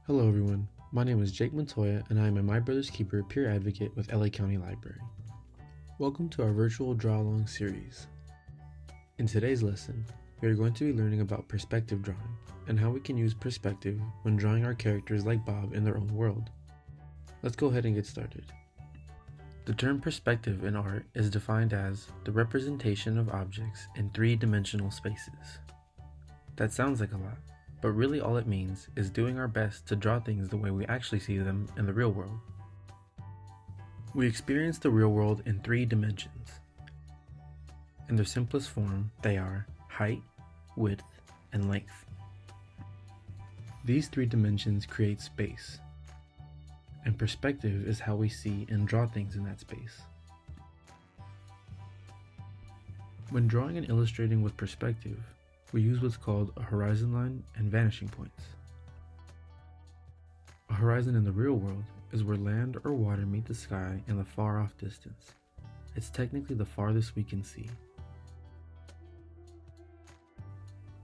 Hello everyone, my name is Jake Montoya and I am a My Brother's Keeper peer advocate with LA County Library. Welcome to our virtual draw-along series. In today's lesson, we are going to be learning about perspective drawing and how we can use perspective when drawing our characters like Bob in their own world. Let's go ahead and get started. The term perspective in art is defined as the representation of objects in three-dimensional spaces. That sounds like a lot, but really all it means is doing our best to draw things the way we actually see them in the real world. We experience the real world in three dimensions. In their simplest form, they are height, width, and length. These three dimensions create space, and perspective is how we see and draw things in that space. When drawing and illustrating with perspective, we use what's called a horizon line and vanishing points. A horizon in the real world is where land or water meet the sky in the far off distance. It's technically the farthest we can see.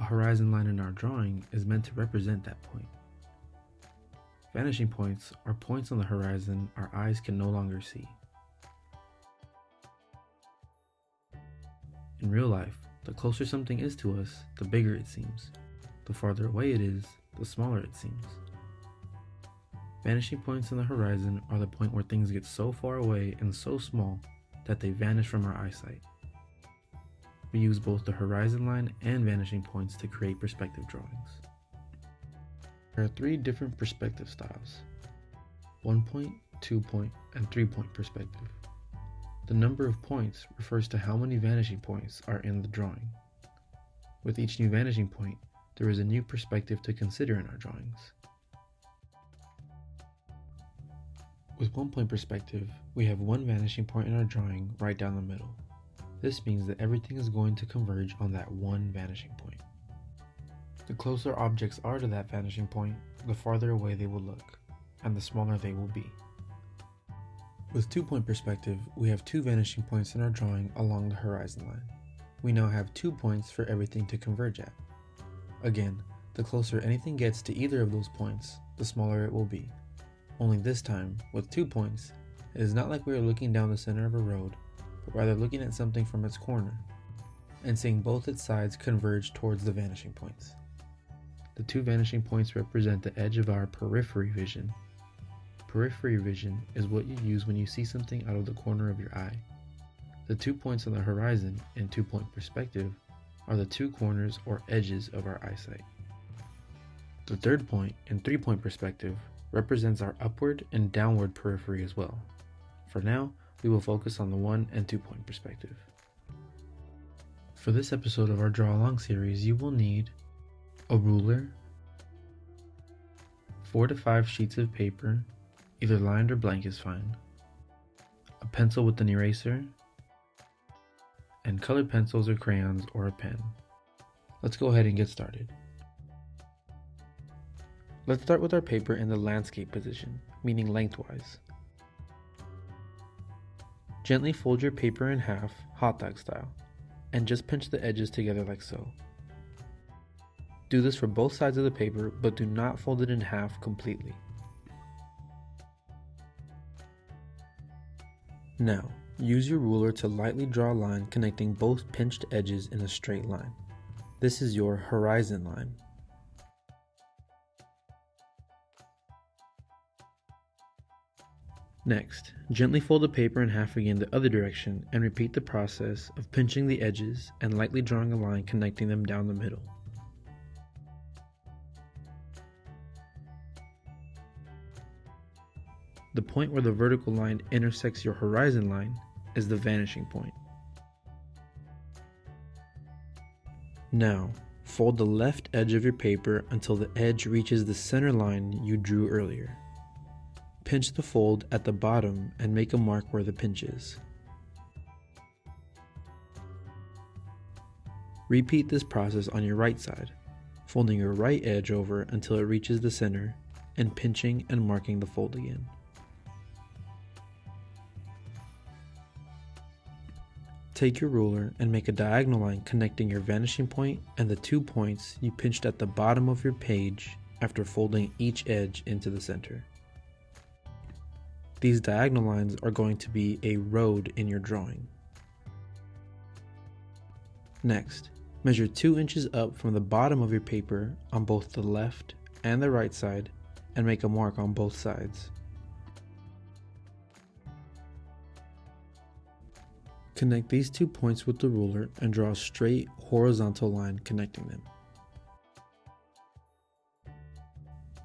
A horizon line in our drawing is meant to represent that point. Vanishing points are points on the horizon our eyes can no longer see. In real life, the closer something is to us, the bigger it seems. The farther away it is, the smaller it seems. Vanishing points on the horizon are the point where things get so far away and so small that they vanish from our eyesight. We use both the horizon line and vanishing points to create perspective drawings. There are three different perspective styles: 1 point, 2 point, and 3 point perspective. The number of points refers to how many vanishing points are in the drawing. With each new vanishing point, there is a new perspective to consider in our drawings. With 1 point perspective, we have one vanishing point in our drawing right down the middle. This means that everything is going to converge on that one vanishing point. The closer objects are to that vanishing point, the farther away they will look, and the smaller they will be. With 2 point perspective, we have two vanishing points in our drawing along the horizon line. We now have 2 points for everything to converge at. Again, the closer anything gets to either of those points, the smaller it will be. Only this time, with 2 points, it is not like we are looking down the center of a road, but rather looking at something from its corner, and seeing both its sides converge towards the vanishing points. The two vanishing points represent the edge of our periphery vision. Periphery vision is what you use when you see something out of the corner of your eye. The 2 points on the horizon in 2 point perspective are the two corners or edges of our eyesight. The third point in 3 point perspective represents our upward and downward periphery as well. For now, we will focus on the 1 and 2 point perspective. For this episode of our Draw Along series, you will need a ruler, 4 to 5 sheets of paper, either lined or blank is fine, a pencil with an eraser, and colored pencils or crayons or a pen. Let's go ahead and get started. Let's start with our paper in the landscape position, meaning lengthwise. Gently fold your paper in half, hot dog style, and just pinch the edges together like so. Do this for both sides of the paper, but do not fold it in half completely. Now, use your ruler to lightly draw a line connecting both pinched edges in a straight line. This is your horizon line. Next, gently fold the paper in half again the other direction and repeat the process of pinching the edges and lightly drawing a line connecting them down the middle. The point where the vertical line intersects your horizon line is the vanishing point. Now, fold the left edge of your paper until the edge reaches the center line you drew earlier. Pinch the fold at the bottom and make a mark where the pinch is. Repeat this process on your right side, folding your right edge over until it reaches the center and pinching and marking the fold again. Take your ruler and make a diagonal line connecting your vanishing point and the 2 points you pinched at the bottom of your page after folding each edge into the center. These diagonal lines are going to be a road in your drawing. Next, measure 2 inches up from the bottom of your paper on both the left and the right side and make a mark on both sides. Connect these 2 points with the ruler and draw a straight horizontal line connecting them.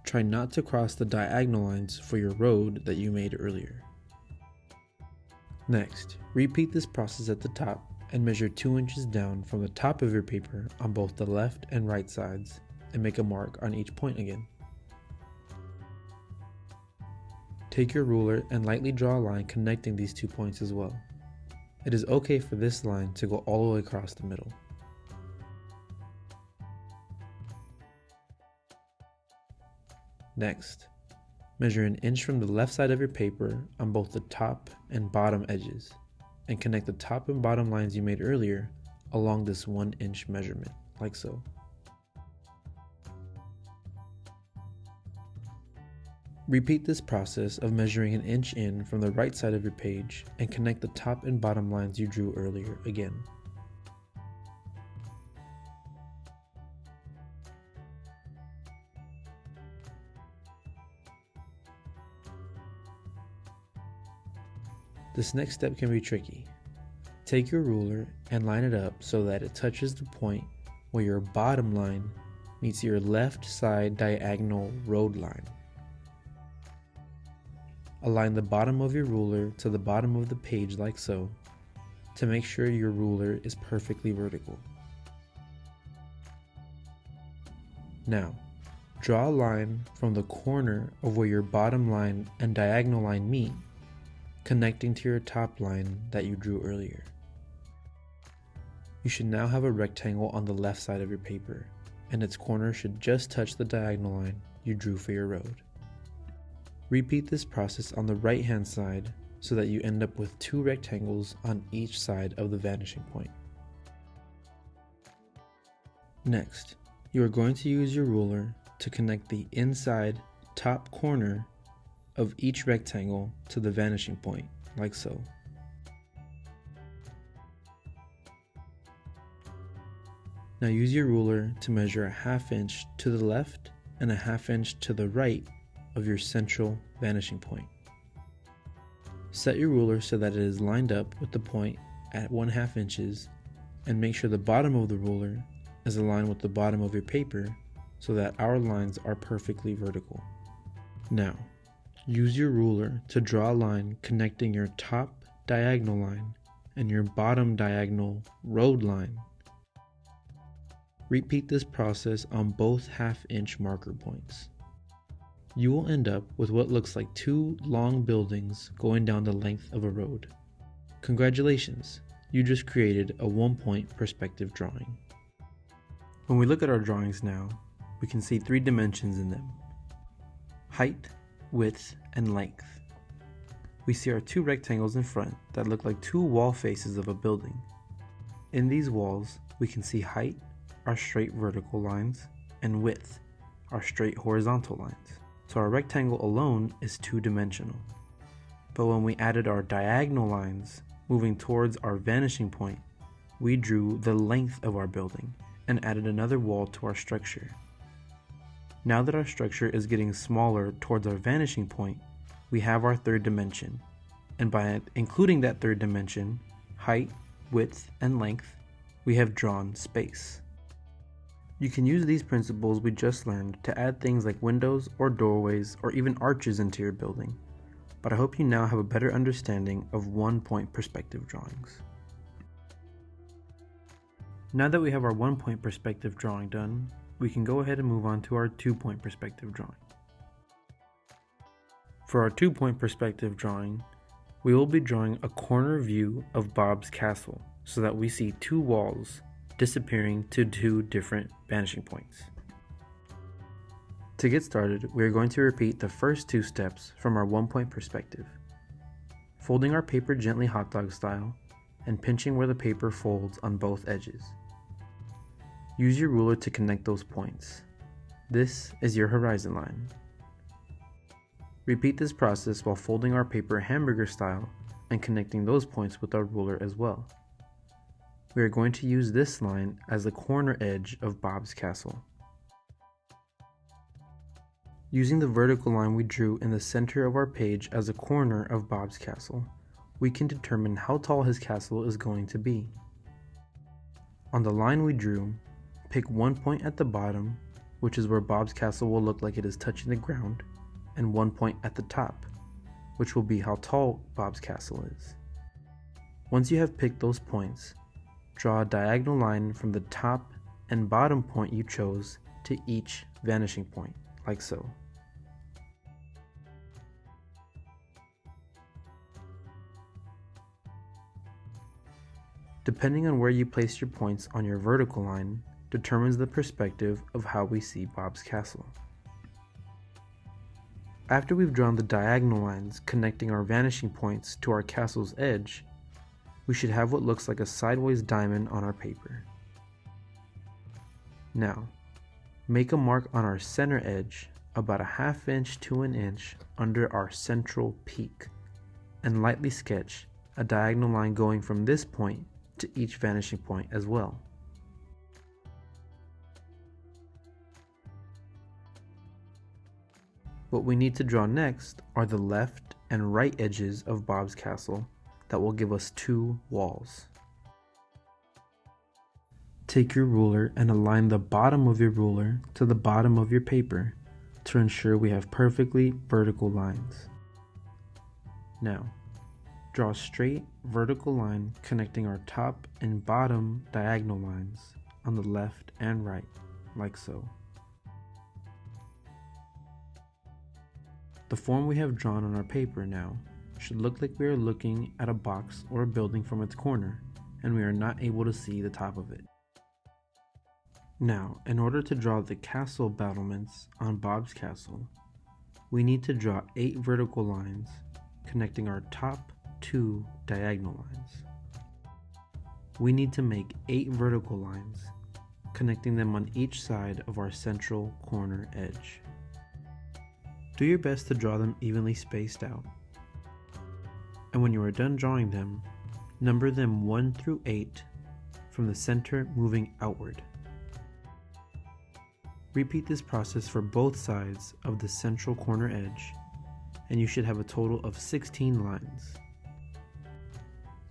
Try not to cross the diagonal lines for your road that you made earlier. Next, repeat this process at the top and measure 2 inches down from the top of your paper on both the left and right sides and make a mark on each point again. Take your ruler and lightly draw a line connecting these 2 points as well. It is okay for this line to go all the way across the middle. Next, measure 1 inch from the left side of your paper on both the top and bottom edges, and connect the top and bottom lines you made earlier along this 1 inch measurement, like so. Repeat this process of measuring 1 inch in from the right side of your page and connect the top and bottom lines you drew earlier again. This next step can be tricky. Take your ruler and line it up so that it touches the point where your bottom line meets your left side diagonal road line. Align the bottom of your ruler to the bottom of the page like so, to make sure your ruler is perfectly vertical. Now, draw a line from the corner of where your bottom line and diagonal line meet, connecting to your top line that you drew earlier. You should now have a rectangle on the left side of your paper, and its corner should just touch the diagonal line you drew for your road. Repeat this process on the right hand side so that you end up with 2 rectangles on each side of the vanishing point. Next, you are going to use your ruler to connect the inside top corner of each rectangle to the vanishing point, like so. Now use your ruler to measure 1/2 inch to the left and 1/2 inch to the right of your central vanishing point. Set your ruler so that it is lined up with the point at 1/2 inches, and make sure the bottom of the ruler is aligned with the bottom of your paper so that our lines are perfectly vertical. Now, use your ruler to draw a line connecting your top diagonal line and your bottom diagonal road line. Repeat this process on both 1/2 inch marker points. You will end up with what looks like 2 long buildings going down the length of a road. Congratulations, you just created a 1-point perspective drawing. When we look at our drawings now, we can see 3 dimensions in them: height, width, and length. We see our 2 rectangles in front that look like 2 wall faces of a building. In these walls, we can see height, our straight vertical lines, and width, our straight horizontal lines. So our rectangle alone is 2-dimensional. But when we added our diagonal lines moving towards our vanishing point, we drew the length of our building and added another wall to our structure. Now that our structure is getting smaller towards our vanishing point, we have our 3rd dimension. And by including that 3rd dimension, height, width, and length, we have drawn space. You can use these principles we just learned to add things like windows or doorways or even arches into your building, but I hope you now have a better understanding of 1-point perspective drawings. Now that we have our 1-point perspective drawing done, we can go ahead and move on to our 2-point perspective drawing. For our 2-point perspective drawing, we will be drawing a corner view of Bob's castle so that we see 2 walls disappearing to 2 different vanishing points. To get started, we are going to repeat the first 2 steps from our 1-point perspective. Folding our paper gently hot dog style and pinching where the paper folds on both edges. Use your ruler to connect those points. This is your horizon line. Repeat this process while folding our paper hamburger style and connecting those points with our ruler as well. We are going to use this line as the corner edge of Bob's castle. Using the vertical line we drew in the center of our page as a corner of Bob's castle, we can determine how tall his castle is going to be. On the line we drew, pick one point at the bottom, which is where Bob's castle will look like it is touching the ground, and one point at the top, which will be how tall Bob's castle is. Once you have picked those points, draw a diagonal line from the top and bottom point you chose to each vanishing point, like so. Depending on where you place your points on your vertical line determines the perspective of how we see Bob's castle. After we've drawn the diagonal lines connecting our vanishing points to our castle's edge, we should have what looks like a sideways diamond on our paper. Now, make a mark on our center edge about a ½ inch to an inch under our central peak, and lightly sketch a diagonal line going from this point to each vanishing point as well. What we need to draw next are the left and right edges of Bob's castle that will give us two walls. Take your ruler and align the bottom of your ruler to the bottom of your paper to ensure we have perfectly vertical lines. Now, draw a straight vertical line connecting our top and bottom diagonal lines on the left and right, like so. The form we have drawn on our paper now should look like we are looking at a box or a building from its corner, and we are not able to see the top of it. Now, in order to draw the castle battlements on Bob's castle, we need to draw 8 vertical lines connecting our top 2 diagonal lines. We need to make 8 vertical lines, connecting them on each side of our central corner edge. Do your best to draw them evenly spaced out. And when you are done drawing them, number them 1 through 8 from the center moving outward. Repeat this process for both sides of the central corner edge, and you should have a total of 16 lines.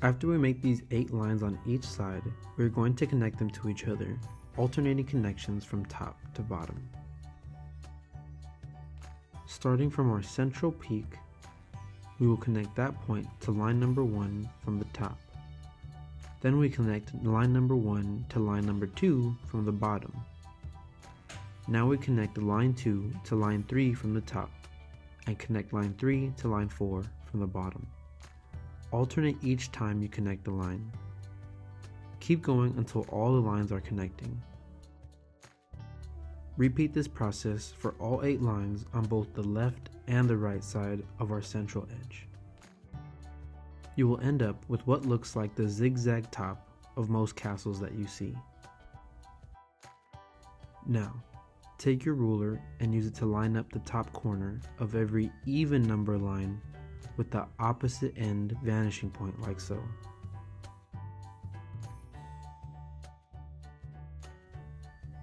After we make these 8 lines on each side, we are going to connect them to each other, alternating connections from top to bottom. Starting from our central peak, we will connect that point to line number 1 from the top. Then we connect line number 1 to line number 2 from the bottom. Now we connect line 2 to line 3 from the top, and connect line 3 to line 4 from the bottom. Alternate each time you connect the line. Keep going until all the lines are connecting. Repeat this process for all 8 lines on both the left and the right side of our central edge. You will end up with what looks like the zigzag top of most castles that you see. Now, take your ruler and use it to line up the top corner of every even number line with the opposite end vanishing point, like so.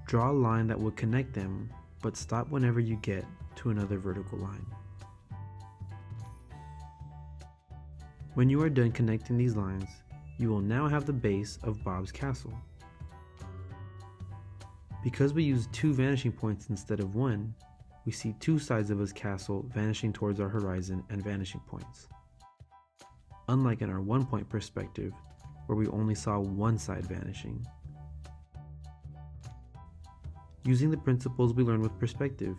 Draw a line that will connect them, but stop whenever you get to another vertical line. When you are done connecting these lines, you will now have the base of Bob's castle. Because we used 2 vanishing points instead of 1, we see 2 sides of his castle vanishing towards our horizon and vanishing points. Unlike in our 1-point perspective, where we only saw one side vanishing. Using the principles we learned with perspective,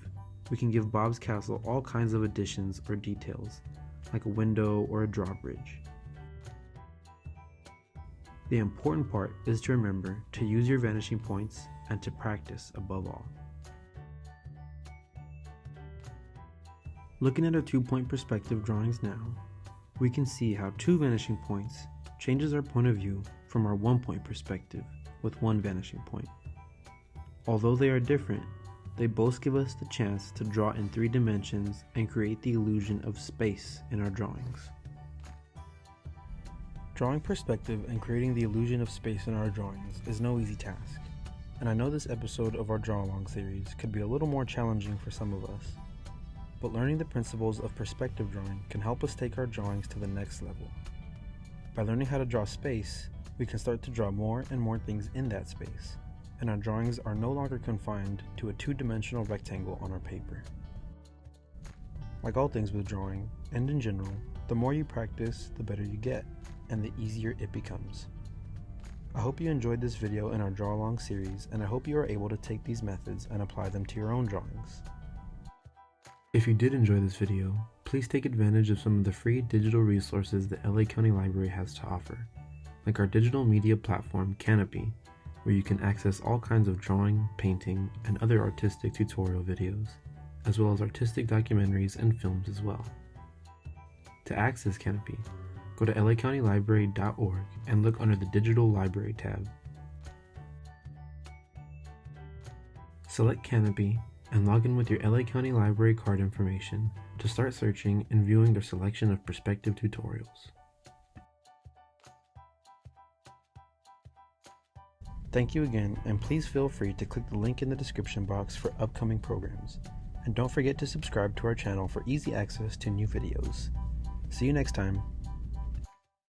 we can give Bob's castle all kinds of additions or details, like a window or a drawbridge. The important part is to remember to use your vanishing points and to practice above all. Looking at our 2-point perspective drawings now, we can see how 2 vanishing points changes our point of view from our 1-point perspective with 1 vanishing point. Although they are different, They both give us the chance to draw in 3 dimensions and create the illusion of space in our drawings. Drawing perspective and creating the illusion of space in our drawings is no easy task, and I know this episode of our Draw Along series could be a little more challenging for some of us, but learning the principles of perspective drawing can help us take our drawings to the next level. By learning how to draw space, we can start to draw more and more things in that space, and our drawings are no longer confined to a 2-dimensional rectangle on our paper. Like all things with drawing, and in general, the more you practice, the better you get, and the easier it becomes. I hope you enjoyed this video in our Draw Along series, and I hope you are able to take these methods and apply them to your own drawings. If you did enjoy this video, please take advantage of some of the free digital resources that LA County Library has to offer, like our digital media platform Canopy, where you can access all kinds of drawing, painting, and other artistic tutorial videos, as well as artistic documentaries and films as well. To access Canopy, go to lacountylibrary.org and look under the Digital Library tab. Select Canopy and log in with your LA County Library card information to start searching and viewing their selection of perspective tutorials. Thank you again, and please feel free to click the link in the description box for upcoming programs. And don't forget to subscribe to our channel for easy access to new videos. See you next time.